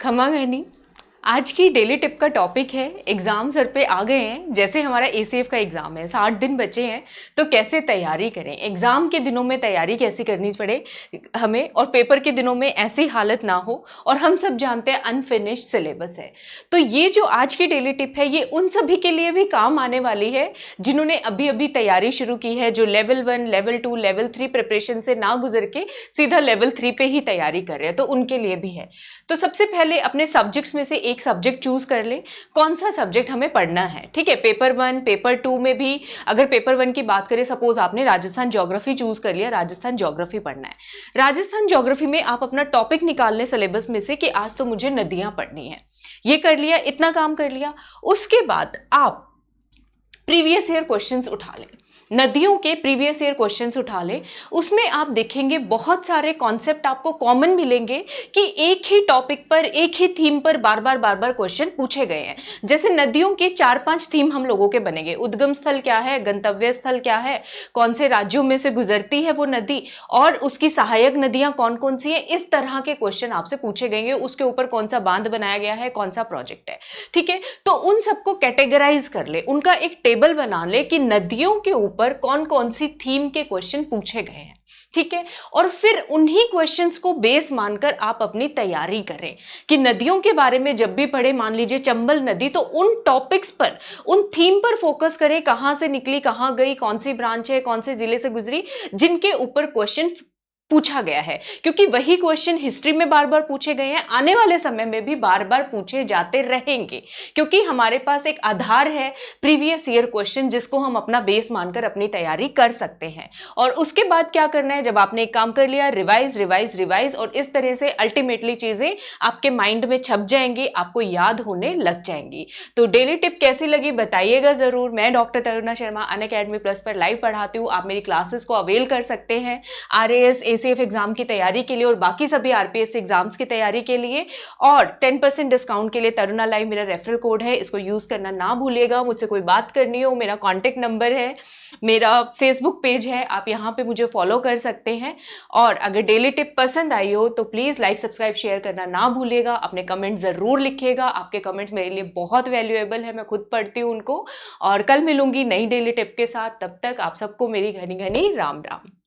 खमा गनी। आज की डेली टिप का टॉपिक है, एग्जाम सर पे आ गए हैं, जैसे हमारा एसीएफ का एग्जाम है, 60 दिन बचे हैं, तो कैसे तैयारी करें, एग्जाम के दिनों में तैयारी कैसी करनी पड़े हमें, और पेपर के दिनों में ऐसी हालत ना हो। और हम सब जानते हैं अनफिनिश्ड सिलेबस है, तो ये जो आज की डेली टिप है ये उन सभी के लिए भी काम आने वाली है जिन्होंने अभी अभी तैयारी शुरू की है, जो लेवल 1, लेवल 2, लेवल 3 प्रिपरेशन से ना गुजर के सीधा लेवल 3 पे ही तैयारी कर रहे हैं, तो उनके लिए भी है। तो सबसे पहले अपने सब्जेक्ट्स में से एक सब्जेक्ट चूज कर ले, कौन सा सब्जेक्ट हमें पढ़ना है। ठीक है, पेपर 1, पेपर 2 में भी अगर पेपर 1 की बात करें, सपोज आपने राजस्थान ज्योग्राफी चूज कर लिया, राजस्थान ज्योग्राफी पढ़ना है। राजस्थान ज्योग्राफी में आप अपना टॉपिक निकाल लें सिलेबस में से कि आज तो मुझे नदियां पढ़नी है, ये कर लिया, इतना काम कर लिया। उसके बाद आप प्रीवियस ईयर क्वेश्चंस उठा लें, नदियों के प्रीवियस ईयर क्वेश्चंस उठा ले, उसमें आप देखेंगे बहुत सारे कॉन्सेप्ट आपको कॉमन मिलेंगे कि एक ही टॉपिक पर, एक ही थीम पर बार बार क्वेश्चन पूछे गए हैं। जैसे नदियों के 4-5 थीम हम लोगों के बनेंगे, उद्गम स्थल क्या है, गंतव्य स्थल क्या है, कौन से राज्यों में से गुजरती है वो नदी, और उसकी सहायक नदियां कौन कौन सी है, इस तरह के क्वेश्चन आपसे पूछे गएंगे। उसके ऊपर कौन सा बांध बनाया गया है, कौन सा प्रोजेक्ट है। ठीक है, तो उन सबको कैटेगराइज कर ले, उनका एक टेबल बना ले कि नदियों के ऊपर कौन कौन सी थीम के क्वेश्चन पूछे गए हैं। ठीक है, और फिर उन्हीं क्वेश्चंस को बेस मानकर आप अपनी तैयारी करें कि नदियों के बारे में जब भी पढ़े, मान लीजिए चंबल नदी, तो उन टॉपिक्स पर, उन थीम पर फोकस करें, कहां से निकली, कहां गई, कौन सी ब्रांच है, कौन से जिले से गुजरी, जिनके ऊपर क्वेश्चन पूछा गया है। क्योंकि वही क्वेश्चन हिस्ट्री में बार बार पूछे गए हैं, आने वाले समय में भी बार बार पूछे जाते रहेंगे, क्योंकि हमारे पास एक आधार है प्रीवियस ईयर क्वेश्चन, जिसको हम अपना बेस मानकर अपनी तैयारी कर सकते हैं। और उसके बाद क्या करना है, जब आपने एक काम कर लिया, रिवाइज रिवाइज रिवाइज, और इस तरह से अल्टीमेटली चीजें आपके माइंड में छप जाएंगी, आपको याद होने लग जाएंगी। तो डेली टिप कैसी लगी बताइएगा जरूर। मैं doctor Taruna Sharma Unacademy plus पर लाइव पढ़ाती हूँ, आप मेरी क्लासेस को अवेल कर सकते हैं आरएएस एसीएफ एग्जाम की तैयारी के लिए और बाकी सभी आरपीएससी एग्जाम्स की तैयारी के लिए। और 10% डिस्काउंट के लिए तरुणा लाइव मेरा रेफरल कोड है, इसको यूज करना ना भूलिएगा। मुझसे कोई बात करनी हो, मेरा कॉन्टेक्ट नंबर है, मेरा फेसबुक पेज है, आप यहाँ पे मुझे फॉलो कर सकते हैं। और अगर डेली टिप पसंद आई हो तो प्लीज लाइक, सब्सक्राइब, शेयर करना ना भूलिएगा। अपने कमेंट जरूर लिखिएगा, आपके कमेंट्स मेरे लिए बहुत वैल्यूएबल है, मैं खुद पढ़ती हूँ उनको। और कल मिलूंगी नई डेली टिप के साथ, तब तक आप सबको मेरी घनी घनी राम राम।